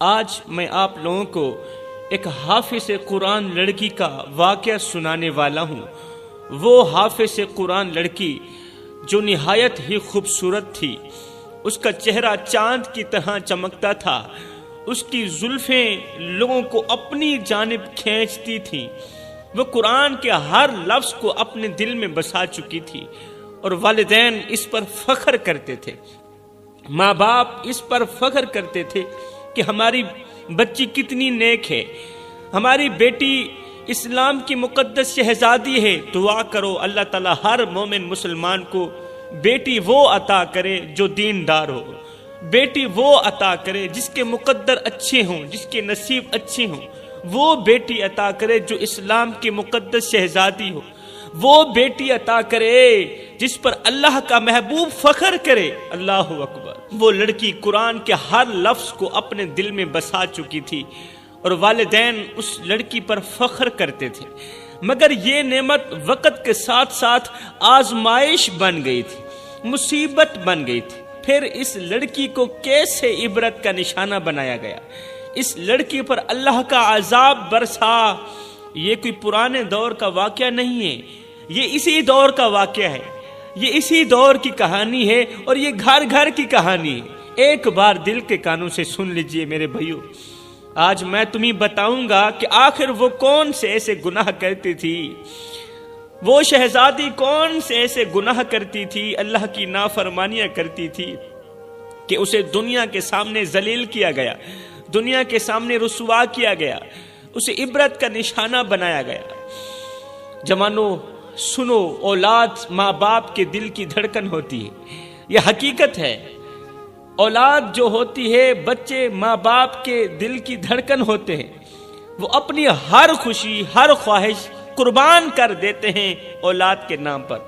آج میں آپ لوگوں کو ایک حافظ قرآن لڑکی کا واقعہ سنانے والا ہوں۔ وہ حافظ قرآن لڑکی جو نہایت ہی خوبصورت تھی، اس کا چہرہ چاند کی طرح چمکتا تھا، اس کی زلفیں لوگوں کو اپنی جانب کھینچتی تھیں، وہ قرآن کے ہر لفظ کو اپنے دل میں بسا چکی تھی، اور والدین اس پر فخر کرتے تھے، ماں باپ اس پر فخر کرتے تھے کہ ہماری بچی کتنی نیک ہے، ہماری بیٹی اسلام کی مقدس شہزادی ہے۔ دعا کرو اللہ تعالیٰ ہر مومن مسلمان کو بیٹی وہ عطا کرے جو دیندار ہو، بیٹی وہ عطا کرے جس کے مقدر اچھے ہوں، جس کے نصیب اچھے ہوں، وہ بیٹی عطا کرے جو اسلام کی مقدس شہزادی ہو، وہ بیٹی عطا کرے جس پر اللہ کا محبوب فخر کرے۔ اللہ اکبر۔ وہ لڑکی قرآن کے ہر لفظ کو اپنے دل میں بسا چکی تھی، اور والدین اس لڑکی پر فخر کرتے تھے، مگر یہ نعمت وقت کے ساتھ ساتھ آزمائش بن گئی تھی، مصیبت بن گئی تھی۔ پھر اس لڑکی کو کیسے عبرت کا نشانہ بنایا گیا، اس لڑکی پر اللہ کا عذاب برسا۔ یہ کوئی پرانے دور کا واقعہ نہیں ہے، یہ اسی دور کا واقعہ ہے، یہ اسی دور کی کہانی ہے، اور یہ گھر گھر کی کہانی ہے۔ ایک بار دل کے کانوں سے سن لیجئے میرے بھائیو، آج میں تمہیں بتاؤں گا کہ آخر وہ کون سے ایسے گناہ کرتی تھی، وہ شہزادی کون سے ایسے گناہ کرتی تھی، اللہ کی نافرمانیاں کرتی تھی کہ اسے دنیا کے سامنے ذلیل کیا گیا، دنیا کے سامنے رسوا کیا گیا، اسے عبرت کا نشانہ بنایا گیا۔ جوانو سنو، اولاد ماں باپ کے دل کی دھڑکن ہوتی ہے، یہ حقیقت ہے۔ اولاد جو ہوتی ہے، بچے ماں باپ کے دل کی دھڑکن ہوتے ہیں، وہ اپنی ہر خوشی ہر خواہش قربان کر دیتے ہیں اولاد کے نام پر۔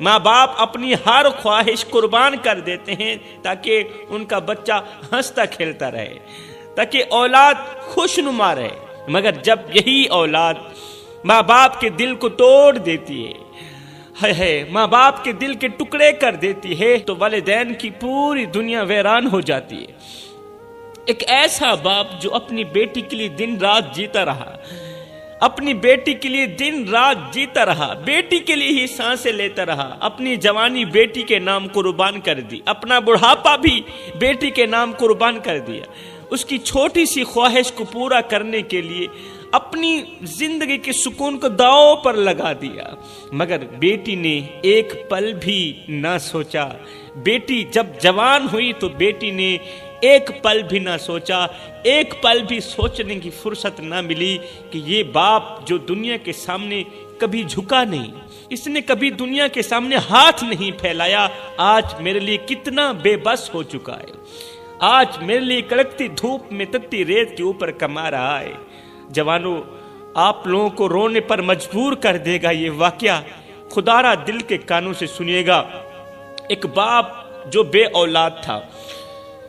ماں باپ اپنی ہر خواہش قربان کر دیتے ہیں تاکہ ان کا بچہ ہنستا کھیلتا رہے، تاکہ اولاد خوشنما رہے، مگر جب یہی اولاد ماں باپ کے دل کو توڑ دیتی ہے، ماں باپ کے دل کے ٹکڑے کر دیتی ہے، تو والدین کی پوری دنیا ویران ہو جاتی ہے۔ ایک ایسا باپ جو اپنی بیٹی کے لیے دن رات جیتا رہا، اپنی بیٹی کے لیے دن رات جیتا رہا، بیٹی کے لیے ہی سانسیں لیتا رہا، اپنی جوانی بیٹی کے نام قربان کر دی، اپنا بڑھاپا بھی بیٹی کے نام قربان کر دیا، اس کی چھوٹی سی خواہش کو پورا کرنے کے لیے اپنی زندگی کے سکون کو داؤ پر لگا دیا، مگر بیٹی نے ایک پل بھی نہ سوچا۔ بیٹی جب جوان ہوئی تو بیٹی نے ایک پل بھی نہ سوچا، ایک پل بھی سوچنے کی فرصت نہ ملی کہ یہ باپ جو دنیا کے سامنے کبھی جھکا نہیں، اس نے کبھی دنیا کے سامنے ہاتھ نہیں پھیلایا، آج میرے لیے کتنا بے بس ہو چکا ہے، آج میرے لیے کڑکتی دھوپ میں تتی ریت کے اوپر کما رہا ہے۔ جوانو، آپ لوگوں کو رونے پر مجبور کر دے گا یہ واقعہ، خدا را دل کے کانوں سے سنیے گا۔ ایک باپ جو بے اولاد تھا،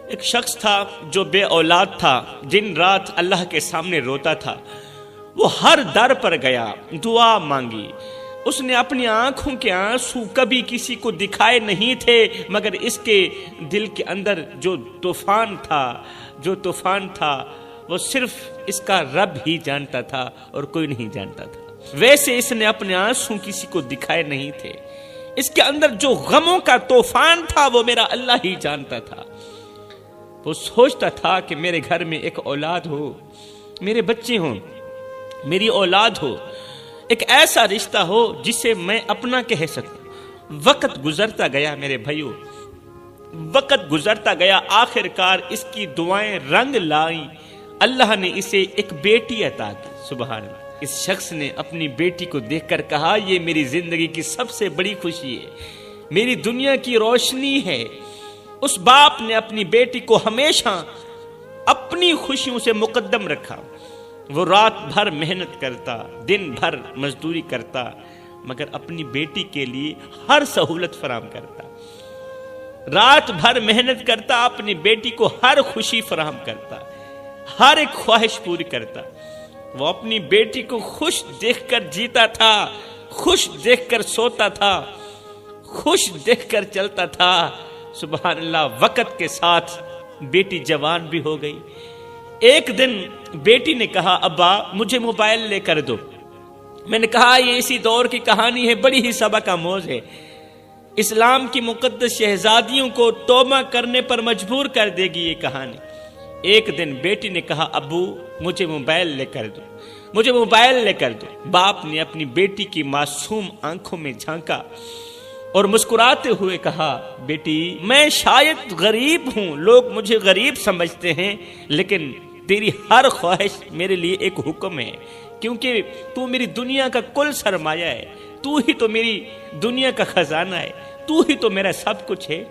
ایک شخص تھا جو بے اولاد تھا، دن رات اللہ کے سامنے روتا تھا، وہ ہر در پر گیا، دعا مانگی، اس نے اپنی آنکھوں کے آنسو کبھی کسی کو دکھائے نہیں تھے، مگر اس کے دل کے اندر جو طوفان تھا وہ صرف اس کا رب ہی جانتا تھا اور کوئی نہیں جانتا تھا۔ ویسے اس نے اپنے آنسو کسی کو دکھائے نہیں تھے، اس کے اندر جو غموں کا طوفان تھا وہ میرا اللہ ہی جانتا تھا۔ وہ سوچتا تھا کہ میرے گھر میں ایک اولاد ہو، میرے بچے ہوں، میری اولاد ہو، ایک ایسا رشتہ ہو جسے میں اپنا کہہ سکوں۔ وقت گزرتا گیا میرے بھائیو، وقت گزرتا گیا، آخرکار اس کی دعائیں رنگ لائیں، اللہ نے اسے ایک بیٹی عطا کی۔ سبحان اللہ۔ اس شخص نے اپنی بیٹی کو دیکھ کر کہا، یہ میری زندگی کی سب سے بڑی خوشی ہے، میری دنیا کی روشنی ہے۔ اس باپ نے اپنی بیٹی کو ہمیشہ اپنی خوشیوں سے مقدم رکھا، وہ رات بھر محنت کرتا، دن بھر مزدوری کرتا، مگر اپنی بیٹی کے لیے ہر سہولت فراہم کرتا، رات بھر محنت کرتا، اپنی بیٹی کو ہر خوشی فراہم کرتا، ہر ایک خواہش پوری کرتا۔ وہ اپنی بیٹی کو خوش دیکھ کر جیتا تھا، خوش دیکھ کر سوتا تھا، خوش دیکھ کر چلتا تھا۔ سبحان اللہ۔ وقت کے ساتھ بیٹی جوان بھی ہو گئی، ایک دن بیٹی نے کہا ابا مجھے موبائل لے کر دو۔ میں نے کہا یہ اسی دور کی کہانی ہے، بڑی ہی سبق آموز ہے، اسلام کی مقدس شہزادیوں کو توبہ کرنے پر مجبور کر دے گی یہ کہانی۔ ایک دن بیٹی نے کہا ابو مجھے موبائل لے کر دو، مجھے موبائل لے کر دو۔ باپ نے اپنی بیٹی کی معصوم آنکھوں میں جھانکا اور مسکراتے ہوئے کہا بیٹی میں شاید غریب ہوں، لوگ مجھے غریب سمجھتے ہیں، لیکن تیری ہر خواہش میرے لیے ایک حکم ہے، کیونکہ تو میری دنیا کا کل سرمایہ ہے، تو ہی تو میری دنیا کا خزانہ ہے، تو ہی تو میرا سب کچھ ہے۔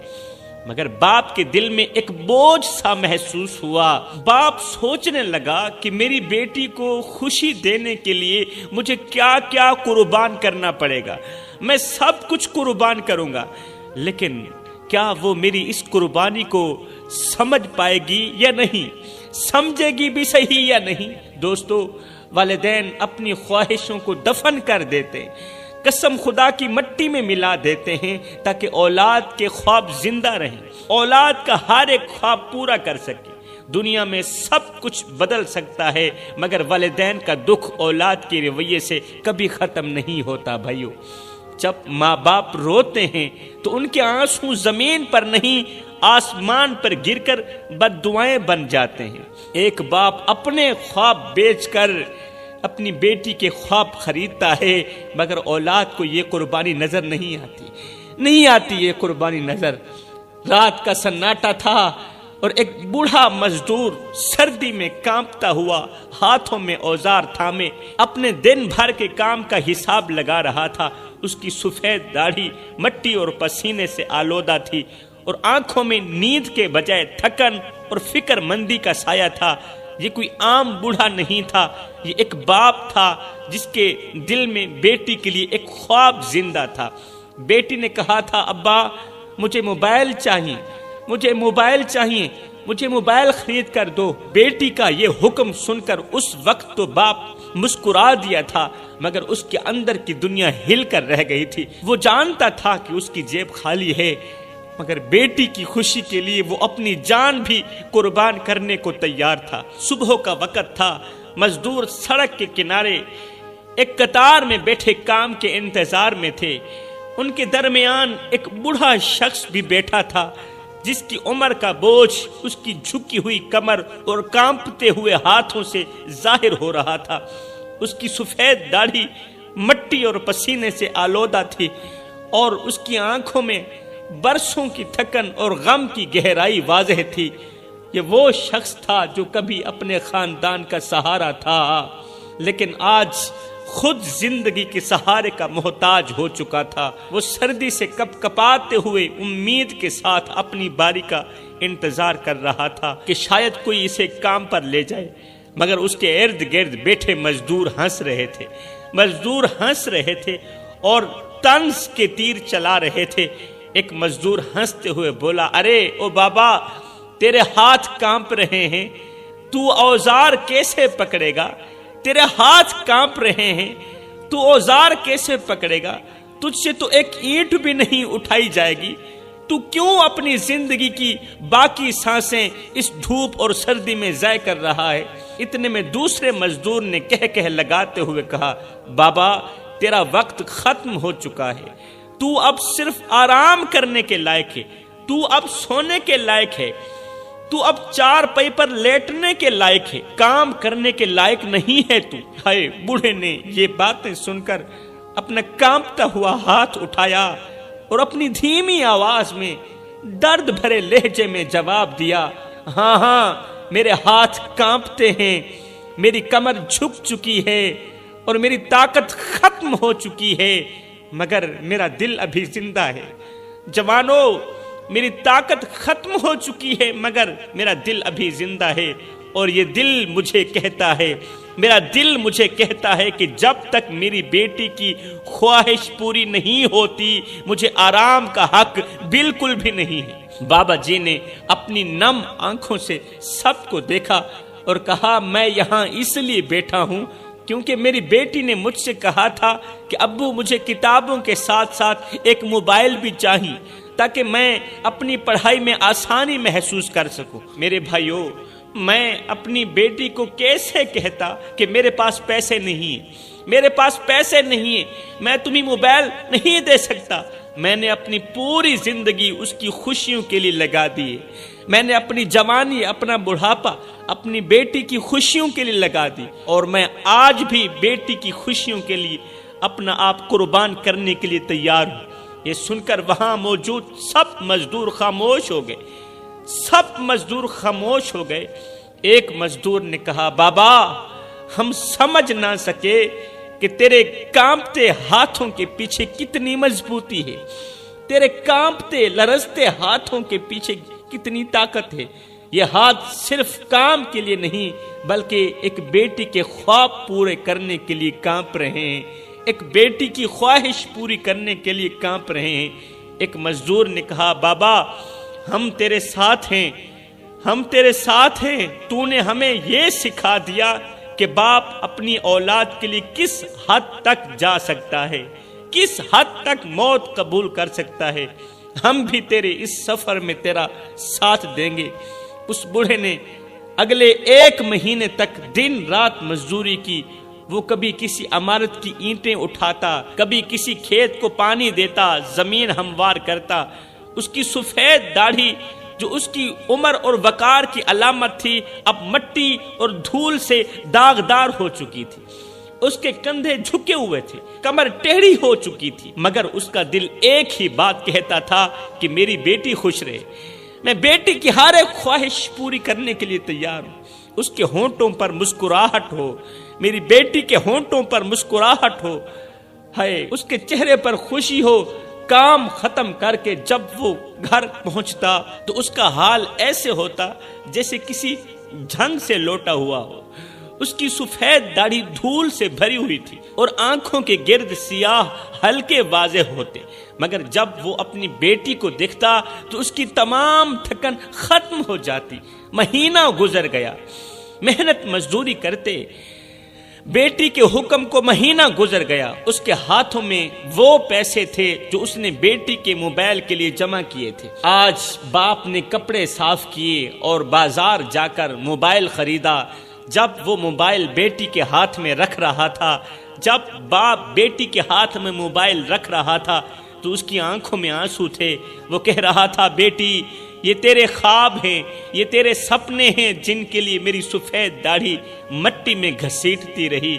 مگر باپ کے دل میں ایک بوجھ سا محسوس ہوا۔ باپ سوچنے لگا کہ میری بیٹی کو خوشی دینے کے لیے مجھے کیا کیا قربان کرنا پڑے گا، میں سب کچھ قربان کروں گا، لیکن کیا وہ میری اس قربانی کو سمجھ پائے گی یا نہیں، سمجھے گی بھی صحیح یا نہیں۔ دوستو، والدین اپنی خواہشوں کو دفن کر دیتے، قسم خدا کی مٹی میں ملا دیتے ہیں تاکہ اولاد کے خواب زندہ رہیں، اولاد کا ہر ایک خواب پورا کر سکے۔ دنیا میں سب کچھ بدل سکتا ہے، مگر والدین کا دکھ اولاد کے رویے سے کبھی ختم نہیں ہوتا۔ بھائیو، جب ماں باپ روتے ہیں تو ان کے آنسو زمین پر نہیں آسمان پر گر کر بد دعائیں بن جاتے ہیں۔ ایک باپ اپنے خواب بیچ کر اپنی بیٹی کے خواب خریدتا ہے، مگر اولاد کو یہ قربانی نظر نہیں آتی یہ قربانی نظر۔ رات کا سناٹا تھا اور ایک بوڑھا مزدور سردی میں کانپتا ہوا ہاتھوں میں اوزار تھامے اپنے دن بھر کے کام کا حساب لگا رہا تھا۔ اس کی سفید داڑھی مٹی اور پسینے سے آلودہ تھی اور آنکھوں میں نیند کے بجائے تھکن اور فکر مندی کا سایہ تھا۔ یہ کوئی عام بوڑھا نہیں تھا، یہ ایک باپ تھا جس کے دل میں بیٹی کے لیے ایک خواب زندہ تھا۔ بیٹی نے کہا تھا ابا مجھے موبائل چاہیے، مجھے موبائل چاہیے، مجھے موبائل خرید کر دو۔ بیٹی کا یہ حکم سن کر اس وقت تو باپ مسکرا دیا تھا، مگر اس کے اندر کی دنیا ہل کر رہ گئی تھی۔ وہ جانتا تھا کہ اس کی جیب خالی ہے، مگر بیٹی کی خوشی کے لیے وہ اپنی جان بھی قربان کرنے کو تیار تھا۔ صبح کا وقت تھا، مزدور سڑک کے کنارے ایک قطار میں بیٹھے کام کے انتظار میں تھے۔ ان کے درمیان ایک بوڑھا شخص بھی بیٹھا تھا جس کی عمر کا بوجھ اس کی جھکی ہوئی کمر اور کانپتے ہوئے ہاتھوں سے ظاہر ہو رہا تھا۔ اس کی سفید داڑھی مٹی اور پسینے سے آلودہ تھی اور اس کی آنکھوں میں برسوں کی تھکن اور غم کی گہرائی واضح تھی۔ یہ وہ شخص تھا جو کبھی اپنے خاندان کا سہارا تھا، لیکن آج خود زندگی کے سہارے کا محتاج ہو چکا تھا۔ وہ سردی سے کپ کپاتے ہوئے امید کے ساتھ اپنی باری کا انتظار کر رہا تھا کہ شاید کوئی اسے کام پر لے جائے، مگر اس کے ارد گرد بیٹھے مزدور ہنس رہے تھے اور طنز کے تیر چلا رہے تھے۔ ایک مزدور ہنستے ہوئے بولا ارے او بابا، تیرے ہاتھ کانپ رہے ہیں، تو اوزار کیسے پکڑے گا؟ تیرے ہاتھ کانپ رہے ہیں، تو اوزار کیسے پکڑے گا؟ تجھ سے تو ایک اینٹ بھی نہیں اٹھائی جائے گی، تو کیوں اپنی زندگی کی باقی سانسیں اس دھوپ اور سردی میں ضائع کر رہا ہے؟ اتنے میں دوسرے مزدور نے کہہ لگاتے ہوئے کہا بابا، تیرا وقت ختم ہو چکا ہے، تو اب صرف آرام کرنے کے لائق ہے، تو اب سونے کے لائق ہے، تو اب چار پائی پر لیٹنے کے لائق ہے، کام کرنے کے لائق نہیں ہے تو۔ ہائے، بوڑھے نے یہ باتیں سن کر اپنا کانپتا ہوا ہاتھ اٹھایا اور اپنی دھیمی آواز میں درد بھرے لہجے میں جواب دیا، ہاں میرے ہاتھ کانپتے ہیں، میری کمر جھک چکی ہے اور میری طاقت ختم ہو چکی ہے، مگر میرا دل ابھی زندہ ہے۔ جوانوں، میری طاقت ختم ہو چکی ہے مگر میرا دل ابھی زندہ ہے، اور یہ دل مجھے کہتا ہے، میرا دل مجھے کہتا ہے کہ جب تک میری بیٹی کی خواہش پوری نہیں ہوتی مجھے آرام کا حق بالکل بھی نہیں ہے۔ بابا جی نے اپنی نم آنکھوں سے سب کو دیکھا اور کہا، میں یہاں اس لیے بیٹھا ہوں کیونکہ میری بیٹی نے مجھ سے کہا تھا کہ ابو مجھے کتابوں کے ساتھ ساتھ ایک موبائل بھی چاہیے تاکہ میں اپنی پڑھائی میں آسانی محسوس کر سکوں۔ میرے بھائیوں، میں اپنی بیٹی کو کیسے کہتا کہ میرے پاس پیسے نہیں، میرے پاس پیسے نہیں ہیں، میں تمہیں موبائل نہیں دے سکتا۔ میں نے اپنی پوری زندگی اس کی خوشیوں کے لیے لگا دی، میں نے اپنی جوانی، اپنا بڑھاپا اپنی بیٹی کی خوشیوں کے لیے لگا دی، اور میں آج بھی بیٹی کی خوشیوں کے لیے اپنا آپ قربان کرنے کے لیے تیار ہوں۔ یہ سن کر وہاں موجود سب مزدور خاموش ہو گئے، سب مزدور خاموش ہو گئے۔ ایک مزدور نے کہا، بابا ہم سمجھ نہ سکے کہ تیرے کانپتے ہاتھوں کے پیچھے کتنی مضبوطی ہے، تیرے کانپتے لرزتے ہاتھوں کے پیچھے کتنی طاقت ہے۔ یہ ہاتھ صرف کام کے لیے نہیں بلکہ ایک بیٹی کے خواب پورے کرنے کے لیے کانپ رہے ہیں، ایک بیٹی کی خواہش پوری کرنے کے لیے کانپ رہے ہیں۔ ایک مزدور نے کہا، بابا ہم تیرے ساتھ ہیں، ہم تیرے ساتھ ہیں۔ تو نے ہمیں یہ سکھا دیا کہ باپ اپنی اولاد کے لیے کس حد تک جا سکتا ہے، کس حد تک موت قبول کر سکتا ہے۔ ہم بھی تیرے اس سفر میں تیرا ساتھ دیں گے۔ اس بوڑھے نے اگلے 1 مہینے تک دن رات مزدوری کی۔ وہ کبھی کسی عمارت کی اینٹیں اٹھاتا، کبھی کسی کھیت کو پانی دیتا، زمین ہموار کرتا۔ اس کی سفید داڑھی جو اس کی عمر اور وقار کی علامت تھی اب مٹی اور دھول سے داغدار ہو چکی تھی۔ اس کے کندھے جھکے ہوئے تھے، کمر ٹیڑھی ہو چکی تھی، مگر اس کا دل ایک ہی بات کہتا تھا کہ میری بیٹی خوش رہے، میں بیٹی کی ہر ایک خواہش پوری کرنے کے لیے تیار ہوں۔ اس کے ہونٹوں پر مسکراہٹ ہو، میری بیٹی کے ہونٹوں پر مسکراہٹ ہو، ہے اس کے چہرے پر خوشی ہو۔ کام ختم کر کے جب وہ گھر پہنچتا تو اس کا حال ایسے ہوتا جیسے کسی جنگ سے لوٹا ہوا ہو۔ اس کی سفید داڑھی دھول سے بھری ہوئی تھی اور آنکھوں کے گرد سیاہ ہلکے واضح ہوتے، مگر جب وہ اپنی بیٹی کو دیکھتا تو اس کی تمام تھکن ختم ہو جاتی۔ مہینہ گزر گیا، محنت مزدوری کرتے بیٹی کے حکم کو مہینہ گزر گیا۔ اس کے ہاتھوں میں وہ پیسے تھے جو اس نے بیٹی کے موبائل کے لیے جمع کیے تھے۔ آج باپ نے کپڑے صاف کیے اور بازار جا کر موبائل خریدا۔ جب وہ موبائل بیٹی کے ہاتھ میں رکھ رہا تھا، جب باپ بیٹی کے ہاتھ میں موبائل رکھ رہا تھا تو اس کی آنکھوں میں آنسو تھے۔ وہ کہہ رہا تھا، بیٹی یہ تیرے خواب ہیں، یہ تیرے سپنے ہیں جن کے لیے میری سفید داڑھی مٹی میں گھسیٹتی رہی۔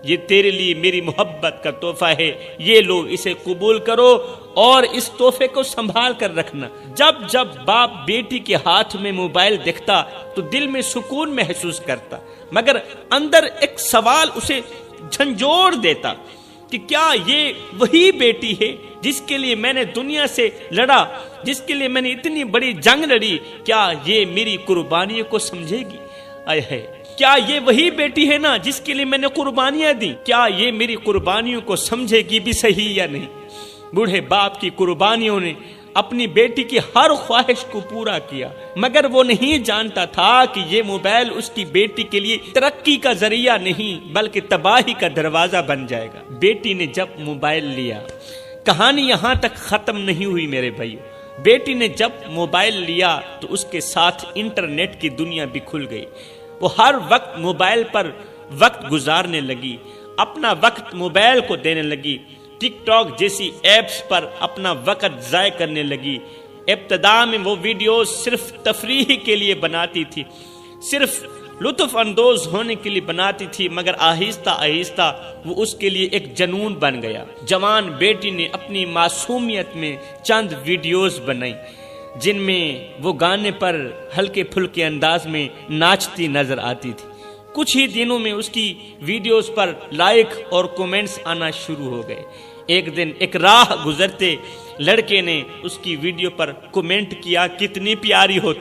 یہ تیرے لیے میری محبت کا تحفہ ہے، یہ لو اسے قبول کرو اور اس تحفے کو سنبھال کر رکھنا۔ جب جب باپ بیٹی کے ہاتھ میں موبائل دیکھتا تو دل میں سکون محسوس کرتا، مگر اندر ایک سوال اسے جھنجھوڑ دیتا کہ کیا یہ وہی بیٹی ہے جس کے لیے میں نے دنیا سے لڑا، جس کے لیے میں نے اتنی بڑی جنگ لڑی؟ کیا یہ میری قربانیوں کو سمجھے گی؟ آئے ہے، کیا یہ وہی بیٹی ہے نا جس کے لیے میں نے قربانیاں دی؟ کیا یہ میری قربانیوں کو سمجھے گی بھی صحیح یا نہیں؟ بوڑھے باپ کی قربانیوں نے اپنی بیٹی کی ہر خواہش کو پورا کیا، مگر وہ نہیں جانتا تھا کہ یہ موبائل اس کی بیٹی کے لیے ترقی کا ذریعہ نہیں بلکہ تباہی کا دروازہ بن جائے گا۔ بیٹی نے جب موبائل لیا، کہانی یہاں تک ختم نہیں ہوئی میرے بھائیو۔ بیٹی نے جب موبائل لیا تو اس کے ساتھ انٹرنیٹ کی دنیا بھی کھل گئی۔ وہ ہر وقت موبائل پر وقت گزارنے لگی، اپنا وقت موبائل کو دینے لگی، ٹک ٹاک جیسی ایپس پر اپنا وقت ضائع کرنے لگی۔ ابتدا میں وہ ویڈیوز صرف تفریح کے لیے بناتی تھی، صرف لطف اندوز ہونے کے لیے بناتی تھی، مگر آہستہ آہستہ وہ اس کے لیے ایک جنون بن گیا۔ جوان بیٹی نے اپنی معصومیت میں چند ویڈیوز بنائی جن میں وہ گانے پر ہلکے پھلکے انداز میں ناچتی نظر آتی تھی۔ کچھ ہی دنوں میں اس کی ویڈیوز پر لائک اور کومنٹس آنا شروع ہو گئے۔ ایک دن ایک راہ گزرتے لڑکے نے اس کی ویڈیو پر کومنٹ کیا، کتنی پیاری ہو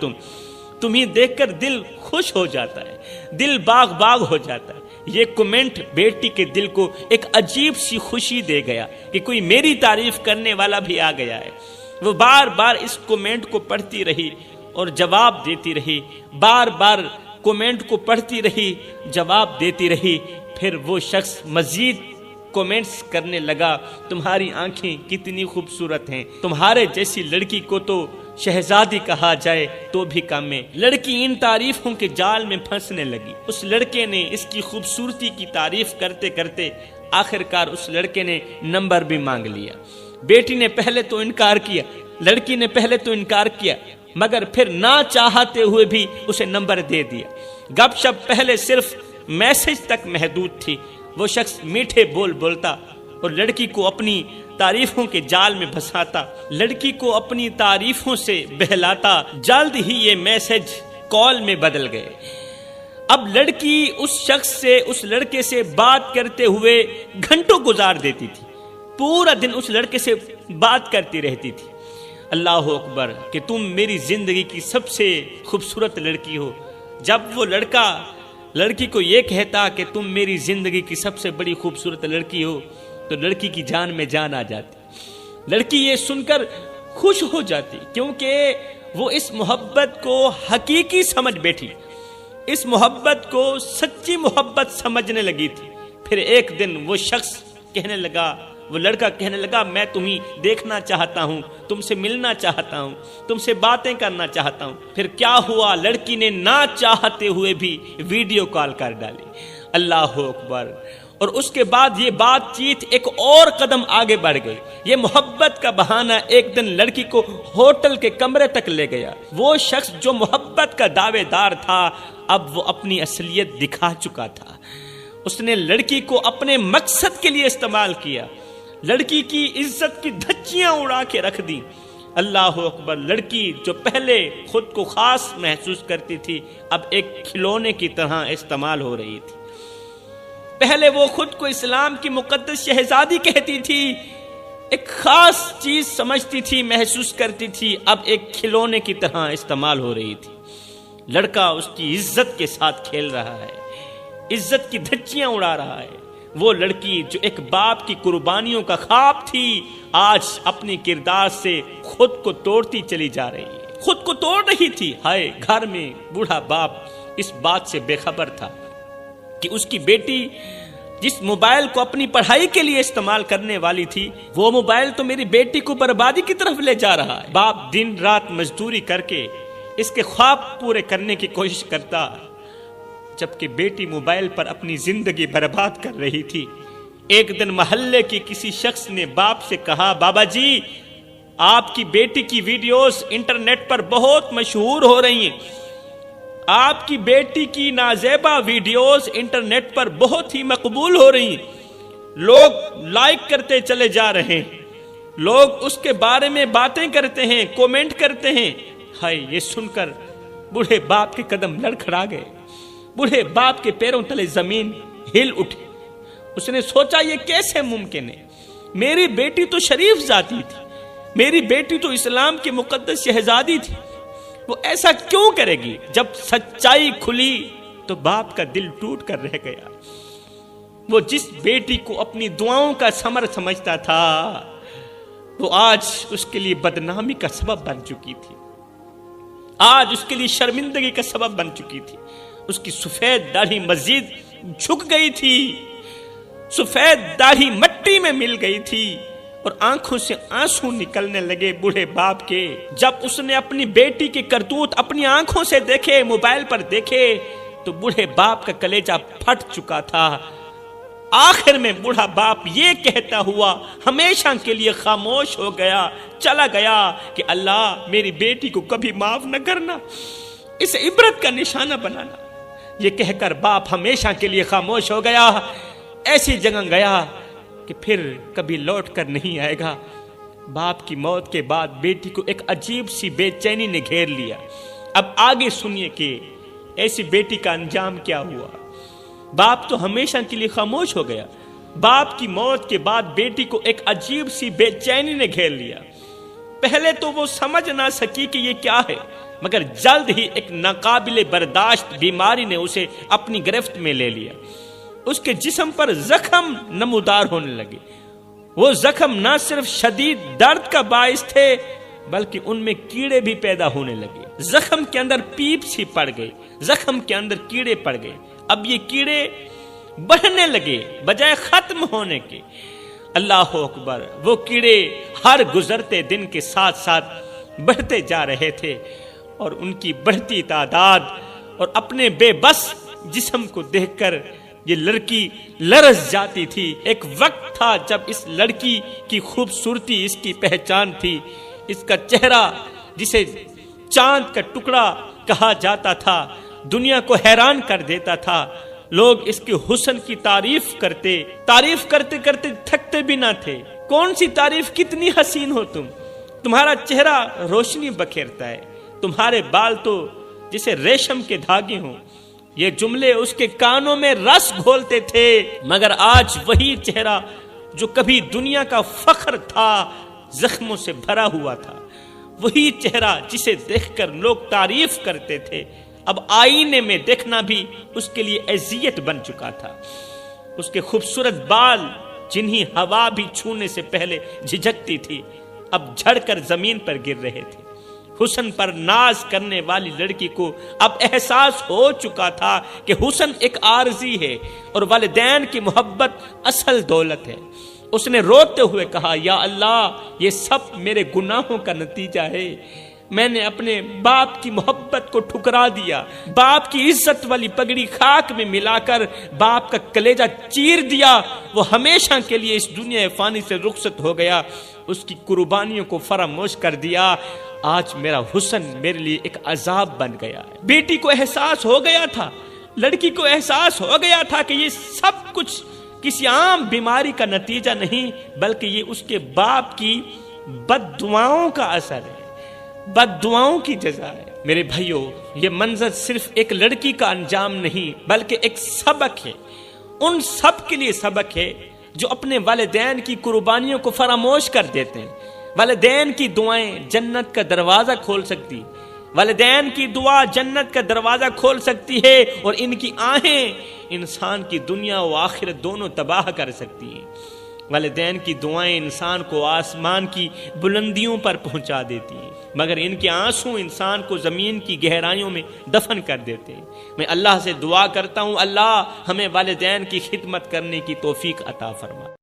تمہیں دیکھ کر دل خوش ہو جاتا ہے، دل باغ باغ ہو جاتا ہے۔ یہ کومنٹ بیٹی کے دل کو ایک عجیب سی خوشی دے گیا کہ کوئی میری تعریف کرنے والا بھی آ گیا ہے۔ وہ بار بار اس کومنٹ کو پڑھتی رہی اور جواب دیتی رہی، بار بار کومنٹ کو پڑھتی رہی، جواب دیتی رہی۔ پھر وہ شخص مزید کومنٹس کرنے لگا، تمہاری آنکھیں کتنی خوبصورت ہیں، تمہارے جیسی لڑکی کو تو شہزادی کہا جائے تو بھی کم ہے۔ لڑکی ان تعریفوں کے جال میں پھنسنے لگی۔ اس لڑکے نے اس کی خوبصورتی کی تعریف کرتے کرتے آخرکار اس لڑکے نے نمبر بھی مانگ لیا۔ بیٹی نے پہلے تو انکار کیا، لڑکی نے پہلے تو انکار کیا، مگر پھر نہ چاہتے ہوئے بھی اسے نمبر دے دیا۔ گپ شپ پہلے صرف میسج تک محدود تھی۔ وہ شخص میٹھے بول بولتا اور لڑکی کو اپنی تعریفوں کے جال میں پھنساتا، لڑکی کو اپنی تعریفوں سے بہلاتا۔ جلد ہی یہ میسج کال میں بدل گئے۔ اب لڑکی اس شخص سے، اس لڑکے سے بات کرتے ہوئے گھنٹوں گزار دیتی تھی، پورا دن اس لڑکے سے بات کرتی رہتی تھی۔ اللہ اکبر کہ تم میری زندگی کی سب سے خوبصورت لڑکی ہو۔ جب وہ لڑکا لڑکی کو یہ کہتا کہ تم میری زندگی کی سب سے بڑی خوبصورت لڑکی ہو تو لڑکی کی جان میں جان آ جاتی۔ لڑکی یہ سن کر خوش ہو جاتی کیونکہ وہ اس محبت کو حقیقی سمجھ بیٹھی، اس محبت کو سچی محبت سمجھنے لگی تھی۔ پھر ایک دن وہ شخص کہنے لگا، وہ لڑکا کہنے لگا میں تمہیں دیکھنا چاہتا ہوں، تم سے ملنا چاہتا ہوں، تم سے باتیں کرنا چاہتا ہوں۔ پھر کیا ہوا، لڑکی نے نہ چاہتے ہوئے بھی ویڈیو کال کر ڈالی۔ اللہ اکبر۔ اور اس کے بعد یہ بات چیت ایک اور قدم آگے بڑھ گئی۔ یہ محبت کا بہانہ ایک دن لڑکی کو ہوٹل کے کمرے تک لے گیا۔ وہ شخص جو محبت کا دعوے دار تھا اب وہ اپنی اصلیت دکھا چکا تھا۔ اس نے لڑکی کو اپنے مقصد کے لیے استعمال کیا، لڑکی کی عزت کی دھچیاں اڑا کے رکھ دی۔ اللہ اکبر۔ لڑکی جو پہلے خود کو خاص محسوس کرتی تھی اب ایک کھلونے کی طرح استعمال ہو رہی تھی۔ پہلے وہ خود کو اسلام کی مقدس شہزادی کہتی تھی، ایک خاص چیز سمجھتی تھی، محسوس کرتی تھی، اب ایک کھلونے کی طرح استعمال ہو رہی تھی۔ لڑکا اس کی عزت کے ساتھ کھیل رہا ہے، عزت کی دھچیاں اڑا رہا ہے۔ وہ لڑکی جو ایک باپ کی قربانیوں کا خواب تھی آج اپنی کردار سے خود کو توڑتی چلی جا رہی ہے، خود کو توڑ رہی تھی۔ ہائے، گھر میں بوڑھا باپ اس بات سے بے خبر تھا کہ اس کی بیٹی جس موبائل کو اپنی پڑھائی کے لیے استعمال کرنے والی تھی وہ موبائل تو میری بیٹی کو بربادی کی طرف لے جا رہا ہے۔ باپ دن رات مزدوری کر کے اس کے خواب پورے کرنے کی کوشش کرتا، جبکہ بیٹی موبائل پر اپنی زندگی برباد کر رہی تھی۔ ایک دن محلے کی کسی شخص نے باپ سے کہا، بابا جی آپ کی بیٹی کی ویڈیوز انٹرنیٹ پر بہت مشہور ہو رہی ہیں، آپ کی بیٹی کی نازیبا ویڈیوز انٹرنیٹ پر بہت ہی مقبول ہو رہی ہیں، لوگ لائک کرتے چلے جا رہے ہیں، لوگ اس کے بارے میں باتیں کرتے ہیں، کومنٹ کرتے ہیں۔ ہائے، یہ سن کر بوڑھے باپ کے قدم لڑکھڑا گئے، بوڑھے باپ کے پیروں تلے زمین ہل اٹھی۔ اس نے سوچا یہ کیسے ممکن ہے، میری بیٹی تو شریف ذاتی تھی، میری بیٹی تو اسلام کی مقدس شہزادی تھی، وہ ایسا کیوں کرے گی؟ جب سچائی کھلی تو باپ کا دل ٹوٹ کر رہ گیا۔ وہ جس بیٹی کو اپنی دعاؤں کا ثمر سمجھتا تھا وہ آج اس کے لیے بدنامی کا سبب بن چکی تھی، آج اس کے لیے شرمندگی کا سبب بن چکی تھی۔ اس کی سفید داڑھی مزید جھک گئی تھی، سفید داڑھی مٹی میں مل گئی تھی اور آنکھوں سے آنسو نکلنے لگے بوڑھے باپ کے۔ جب اس نے اپنی بیٹی کے کرتوت اپنی آنکھوں سے دیکھے، موبائل پر دیکھے تو بوڑھے باپ کا کلیجہ پھٹ چکا تھا۔ آخر میں بوڑھا باپ یہ کہتا ہوا ہمیشہ کے لیے خاموش ہو گیا، چلا گیا کہ اللہ میری بیٹی کو کبھی معاف نہ کرنا، اسے عبرت کا نشانہ بنانا۔ یہ کہہ کر باپ ہمیشہ کے لیے خاموش ہو گیا، ایسی جگہ گیا کہ پھر کبھی لوٹ کر نہیں آئے گا۔ باپ کی موت کے بعد بیٹی کو ایک عجیب سی بے چینی نے گھیر لیا۔ اب آگے سنیے کہ ایسی بیٹی کا انجام کیا ہوا۔ باپ تو ہمیشہ کے لیے خاموش ہو گیا، باپ کی موت کے بعد بیٹی کو ایک عجیب سی بے چینی نے گھیر لیا۔ پہلے تو وہ سمجھ نہ سکی کہ یہ کیا ہے، مگر جلد ہی ایک ناقابل برداشت بیماری نے اسے اپنی گرفت میں لے لیا۔ اس کے جسم پر زخم نمودار ہونے لگے۔ وہ زخم نہ صرف شدید درد کا باعث تھے بلکہ ان میں کیڑے بھی پیدا ہونے لگے۔ زخم کے اندر پیپ سی پڑ گئی، زخم کے اندر کیڑے پڑ گئے۔ اب یہ کیڑے بڑھنے لگے بجائے ختم ہونے کے۔ اللہ اکبر۔ وہ کیڑے ہر گزرتے دن کے ساتھ ساتھ بڑھتے جا رہے تھے اور ان کی بڑھتی تعداد اور اپنے بے بس جسم کو دیکھ کر یہ لڑکی لرز جاتی تھی۔ ایک وقت تھا جب اس لڑکی کی خوبصورتی اس کی پہچان تھی، اس کا چہرہ جسے چاند کا ٹکڑا کہا جاتا تھا دنیا کو حیران کر دیتا تھا۔ لوگ اس کے حسن کی تعریف کرتے کرتے تھکتے بھی نہ تھے۔ کون سی تعریف، کتنی حسین ہو تم، تمہارا چہرہ روشنی بکھیرتا ہے، تمہارے بال تو جسے ریشم کے دھاگے ہوں۔ یہ جملے اس کے کانوں میں رس گھولتے تھے، مگر آج وہی چہرہ جو کبھی دنیا کا فخر تھا زخموں سے بھرا ہوا تھا، وہی چہرہ جسے دیکھ کر لوگ تعریف کرتے تھے اب آئینے میں دیکھنا بھی اس کے لیے اذیت بن چکا تھا۔ اس کے خوبصورت بال جنہیں ہوا بھی چھونے سے پہلے جھجکتی تھی اب جھڑ کر زمین پر گر رہے تھے۔ حسن پر ناز کرنے والی لڑکی کو اب احساس ہو چکا تھا کہ حسن ایک عارضی ہے اور والدین کی محبت اصل دولت ہے۔ اس نے روتے ہوئے کہا، یا اللہ، یہ سب میرے گناہوں کا نتیجہ ہے۔ میں نے اپنے باپ کی محبت کو ٹھکرا دیا، باپ کی عزت والی پگڑی خاک میں ملا کر باپ کا کلیجہ چیر دیا۔ وہ ہمیشہ کے لیے اس دنیا فانی سے رخصت ہو گیا، اس کی قربانیوں کو فراموش کر دیا۔ آج میرا حسن میرے لیے ایک عذاب بن گیا ہے۔ بیٹی کو احساس ہو گیا تھا، لڑکی کو احساس ہو گیا تھا کہ یہ سب کچھ کسی عام بیماری کا نتیجہ نہیں بلکہ یہ اس کے باپ کی بد دعاؤں کا اثر ہے، بد دعاؤں کی جزا ہے۔ میرے بھائیوں، یہ منظر صرف ایک لڑکی کا انجام نہیں بلکہ ایک سبق ہے، ان سب کے لیے سبق ہے جو اپنے والدین کی قربانیوں کو فراموش کر دیتے ہیں۔ والدین کی دعائیں جنت کا دروازہ کھول سکتی، والدین کی دعا جنت کا دروازہ کھول سکتی ہے، اور ان کی آہیں انسان کی دنیا و آخرت دونوں تباہ کر سکتی ہیں۔ والدین کی دعائیں انسان کو آسمان کی بلندیوں پر پہنچا دیتی ہیں، مگر ان کے آنسو انسان کو زمین کی گہرائیوں میں دفن کر دیتے ہیں۔ میں اللہ سے دعا کرتا ہوں، اللہ ہمیں والدین کی خدمت کرنے کی توفیق عطا فرما۔